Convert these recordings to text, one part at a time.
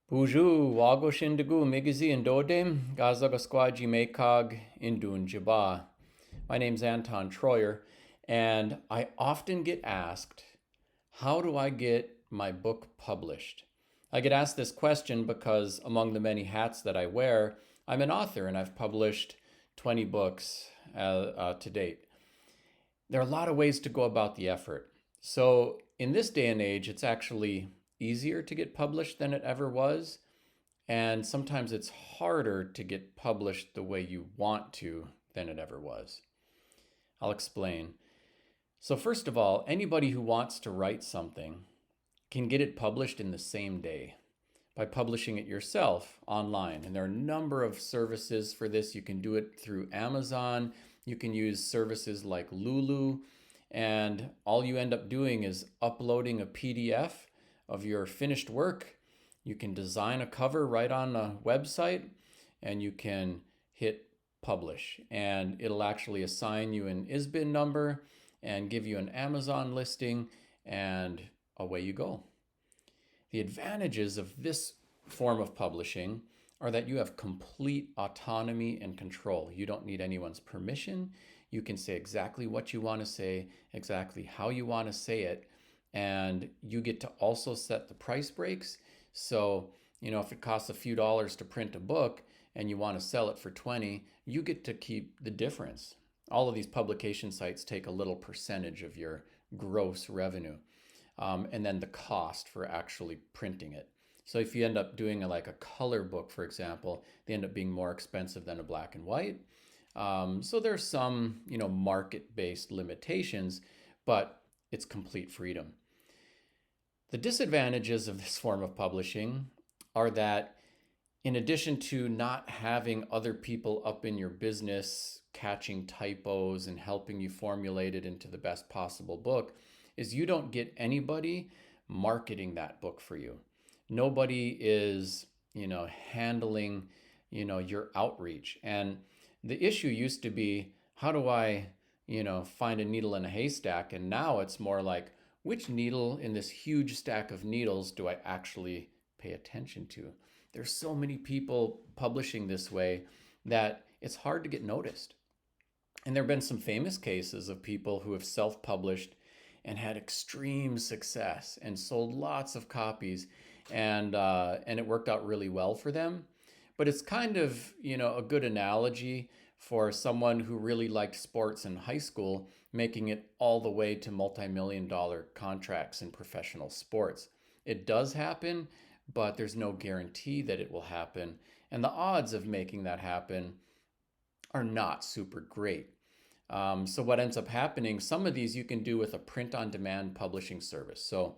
Buju wago shindigu migizi indodem gazaga squaji mekag indun jaba. My name's Anton Treuer, and I often get asked, how do I get my book published? I get asked this question because among the many hats that I wear, I'm an author and I've published 20 books to date. There are a lot of ways to go about the effort. So, in this day and age, it's actually easier to get published than it ever was. And sometimes it's harder to get published the way you want to than it ever was. I'll explain. So, first of all, anybody who wants to write something can get it published in the same day by publishing it yourself online. And there are a number of services for this. You can do it through Amazon, you can use services like Lulu, and all you end up doing is uploading a PDF of your finished work. You can design a cover right on the website and you can hit publish, and it'll actually assign you an ISBN number and give you an Amazon listing, and away you go. The advantages of this form of publishing are that you have complete autonomy and control. You don't need anyone's permission. You can say exactly what you want to say, exactly how you want to say it, and you get to also set the price breaks. So, if it costs a few dollars to print a book and you want to sell it for 20, you get to keep the difference. All of these publication sites take a little percentage of your gross revenue, and then the cost for actually printing it. So if you end up doing like a color book, for example, they end up being more expensive than a black and white. So there's some, market-based limitations, but it's complete freedom. The disadvantages of this form of publishing are that in addition to not having other people up in your business catching typos and helping you formulate it into the best possible book, is you don't get anybody marketing that book for you. Nobody is, handling, your outreach. And the issue used to be, how do I, find a needle in a haystack? And now it's more like, which needle in this huge stack of needles do I actually pay attention to? There's so many people publishing this way that it's hard to get noticed. And there have been some famous cases of people who have self-published and had extreme success and sold lots of copies, and it worked out really well for them. But it's kind of, a good analogy for someone who really liked sports in high school, making it all the way to multi-million-dollar contracts in professional sports. It does happen, but there's no guarantee that it will happen. And the odds of making that happen are not super great. So what ends up happening, some of these you can do with a print-on-demand publishing service. So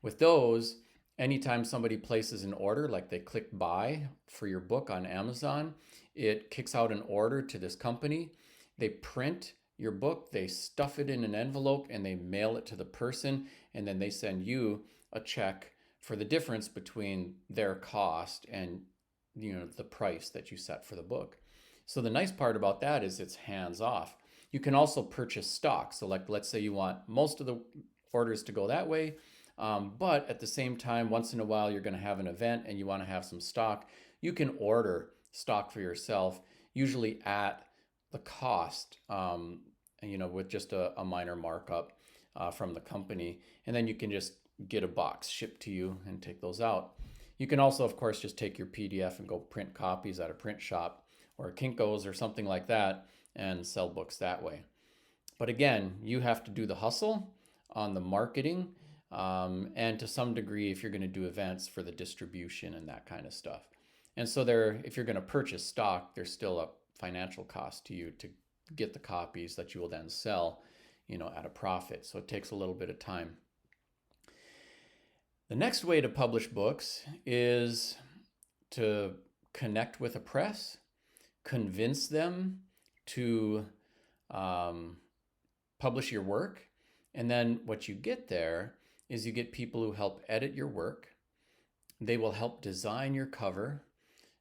with those, anytime somebody places an order, like they click buy for your book on Amazon, it kicks out an order to this company. They print your book, they stuff it in an envelope, and they mail it to the person, and then they send you a check for the difference between their cost and the price that you set for the book. So the nice part about that is it's hands off. You can also purchase stock. So like, let's say you want most of the orders to go that way, but at the same time, once in a while, you're going to have an event and you want to have some stock. You can order stock for yourself, usually at the cost, with just a minor markup from the company. And then you can just get a box shipped to you and take those out. You can also, of course, just take your PDF and go print copies at a print shop or a Kinko's or something like that and sell books that way. But again, you have to do the hustle on the marketing, and to some degree, if you're going to do events, for the distribution and that kind of stuff. And so if you're going to purchase stock, there's still a financial cost to you to get the copies that you will then sell, at a profit. So it takes a little bit of time. The next way to publish books is to connect with a press, convince them to publish your work. And then what you get there is you get people who help edit your work. They will help design your cover.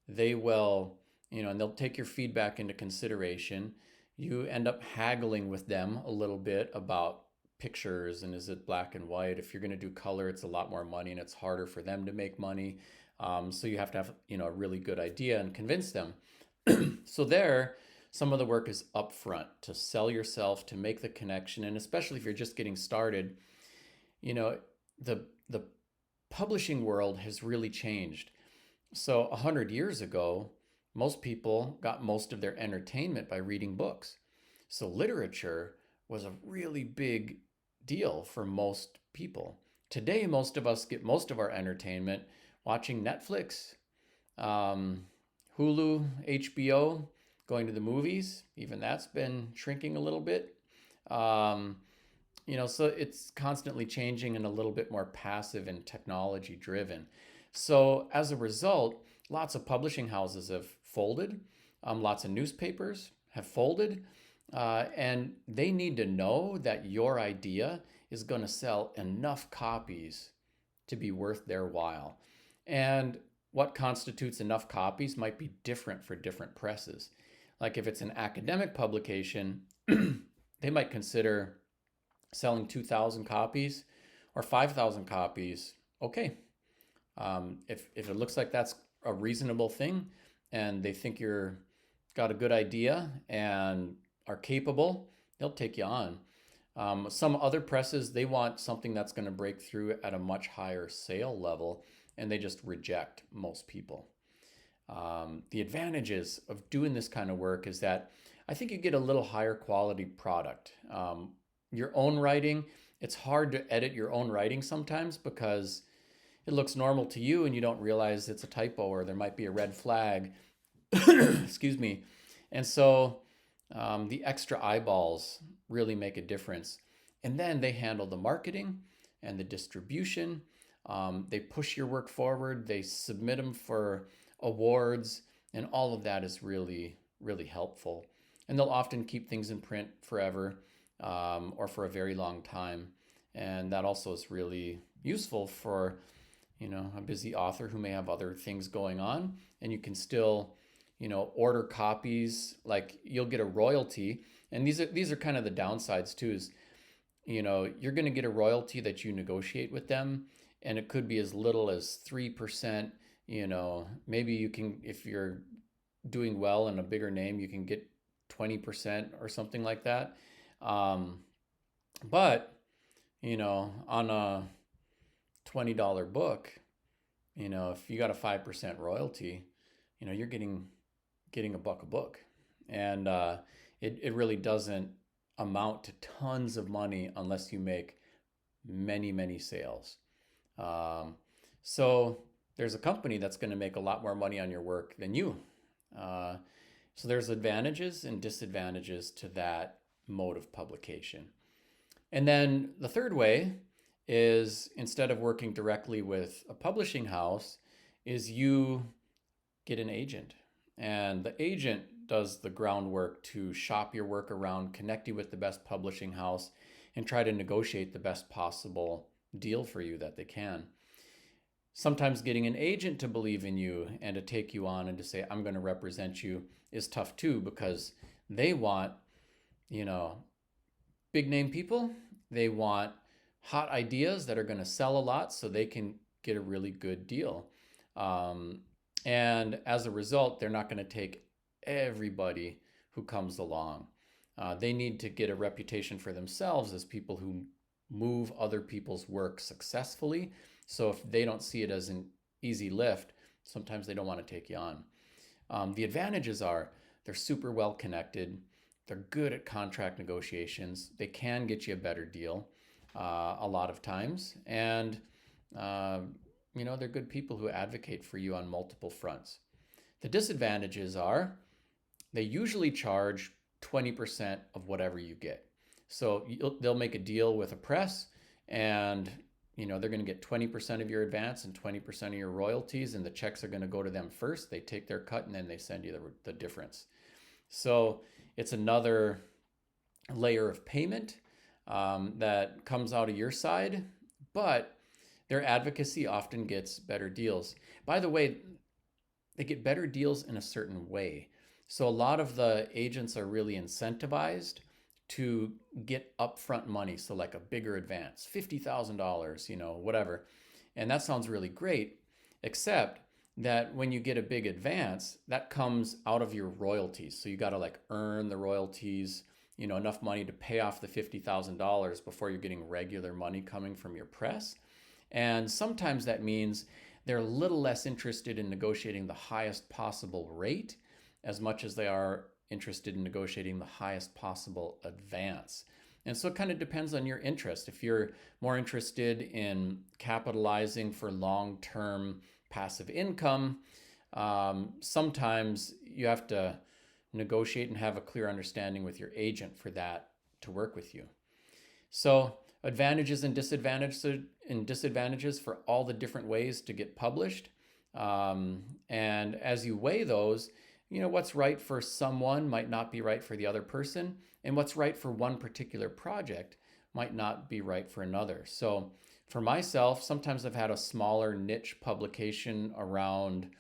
They will, and they'll take your feedback into consideration. You end up haggling with them a little bit about pictures and is it black and white. If you're going to do color, it's a lot more money and it's harder for them to make money. So you have to have, a really good idea and convince them. So there, some of the work is upfront to sell yourself, to make the connection, and especially if you're just getting started, you know, the publishing world has really changed. So 100 years ago, most people got most of their entertainment by reading books. So literature was a really big deal for most people. Today, most of us get most of our entertainment watching Netflix, um, Hulu, HBO, going to the movies. Even that's been shrinking a little bit. Um, so it's constantly changing and a little bit more passive and technology driven. So as a result, lots of publishing houses have folded, lots of newspapers have folded, and they need to know that your idea is going to sell enough copies to be worth their while. And what constitutes enough copies might be different for different presses. Like if it's an academic publication, they might consider selling 2,000 copies or 5,000 copies. Okay. If it looks like that's a reasonable thing and they think you're got a good idea and are capable, they'll take you on. Some other presses, they want something that's going to break through at a much higher sale level, and they just reject most people. The advantages of doing this kind of work is that I think you get a little higher quality product. Your own writing, it's hard to edit your own writing sometimes because it looks normal to you and you don't realize it's a typo or there might be a red flag. Excuse me. And so the extra eyeballs really make a difference. And then they handle the marketing and the distribution. They push your work forward. They submit them for awards. And all of that is really, really helpful. And they'll often keep things in print forever or for a very long time. And that also is really useful for a busy author who may have other things going on, and you can still, order copies. Like you'll get a royalty, and these are kind of the downsides too. Is you're going to get a royalty that you negotiate with them, and it could be as little as 3%. Maybe you can, if you're doing well and a bigger name, you can get 20% or something like that. But on a $20 book, if you got a 5% royalty, you're getting a buck a book. And it really doesn't amount to tons of money unless you make many, many sales. So there's a company that's going to make a lot more money on your work than you. So there's advantages and disadvantages to that mode of publication. And then the third way is, instead of working directly with a publishing house, is you get an agent. And the agent does the groundwork to shop your work around, connect you with the best publishing house, and try to negotiate the best possible deal for you that they can. Sometimes getting an agent to believe in you and to take you on and to say, I'm going to represent you, is tough too, because they want, big name people. They want hot ideas that are going to sell a lot so they can get a really good deal. And as a result, they're not going to take everybody who comes along. They need to get a reputation for themselves as people who move other people's work successfully. So if they don't see it as an easy lift, sometimes they don't want to take you on. The advantages are they're super well connected. They're good at contract negotiations. They can get you a better deal a lot of times. And, they're good people who advocate for you on multiple fronts. The disadvantages are they usually charge 20% of whatever you get. So they'll make a deal with a press, and they're going to get 20% of your advance and 20% of your royalties, and the checks are going to go to them first. They take their cut and then they send you the difference. So it's another layer of payment that comes out of your side, but their advocacy often gets better deals. By the way, they get better deals in a certain way. So a lot of the agents are really incentivized to get upfront money. So like a bigger advance, $50,000, whatever. And that sounds really great, except that when you get a big advance, that comes out of your royalties. So you got to like earn the royalties, enough money to pay off the $50,000 before you're getting regular money coming from your press. And sometimes that means they're a little less interested in negotiating the highest possible rate as much as they are interested in negotiating the highest possible advance. And so it kind of depends on your interest. If you're more interested in capitalizing for long term passive income, sometimes you have to negotiate and have a clear understanding with your agent for that to work with you. So, advantages and disadvantages for all the different ways to get published. And as you weigh those, what's right for someone might not be right for the other person, and what's right for one particular project might not be right for another. So, for myself, sometimes I've had a smaller niche publication around,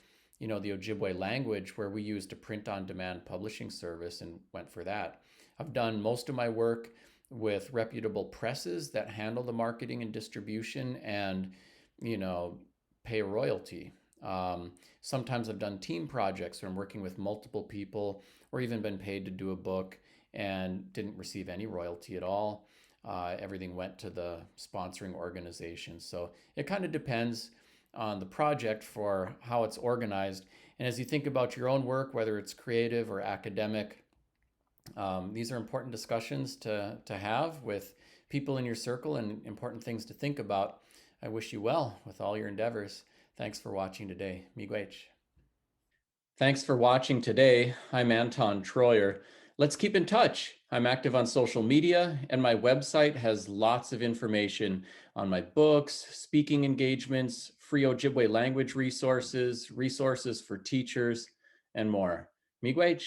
the Ojibwe language where we used a print-on-demand publishing service and went for that. I've done most of my work with reputable presses that handle the marketing and distribution and, pay a royalty. Sometimes I've done team projects where I'm working with multiple people or even been paid to do a book and didn't receive any royalty at all. Everything went to the sponsoring organization. So it kind of depends on the project for how it's organized. And as you think about your own work, whether it's creative or academic, these are important discussions to have with people in your circle and important things to think about. I wish you well with all your endeavors. Thanks for watching today. Miigwech. Thanks for watching today. I'm Anton Treuer. Let's keep in touch. I'm active on social media, and my website has lots of information on my books, speaking engagements, free Ojibwe language resources, resources for teachers, and more. Miigwech.